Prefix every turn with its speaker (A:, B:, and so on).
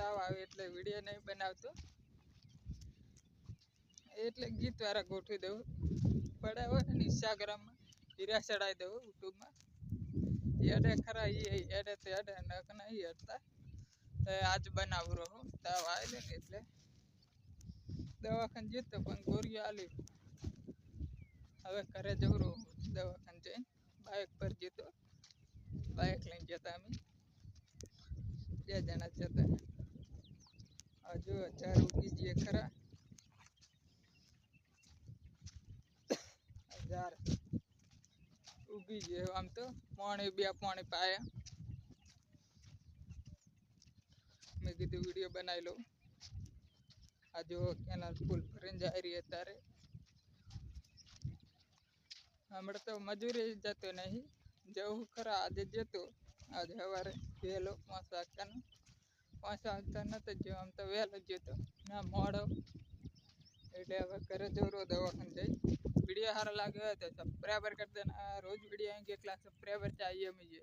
A: તાવ આવે એટલે વિડીયો નહીં બનાવતો, એટલે ગીત વાળા ગોઠવી દઉં. પડ્યા હોય ને ઇન્સ્ટાગ્રામમાં હીરા ચડાવી દઉં, યુટ્યુબમાં એડે ખરા એડે તો એડે નક નહીં હેડતા. આજ બનાવું રહું તાવ આવે ને એટલે દવાખાને જતો પણ ગોળીઓ આલી. હવે ઘરે જવું રહું દવાખાને જઈને. બાઇક પર જતો, બાઇક લઈને જતા અમે 2 જણા જતા. હજુ 4 ઉગી જઈએ ખરા, 4 ઉગી જઈએ. આમ તો પાણી 2 પાણી પાયા. મેં કીધું વિડીયો બનાવી લઉં. આ જો કેનાલ ફૂલ ભરીને જાય રહી અત્યારે. હમણાં તો મજૂરી જતો નહીં, જવું ખરા. આજે જતો, આજે સવારે વહેલો 5 વાગતાનો. 5 વાગતા નતો જો, આમ તો વહેલો જતો ના મોડો. એટલે હવે ઘરે જવરો દવાખાને જઈ. વિડીયો સારો લાગ્યો હોય તો સબસ્ક્રાઈબર કરી દેना. રોજ વિડીયો આएंगे 1 लाख सब्सक्राइबर चाहिए मुझे.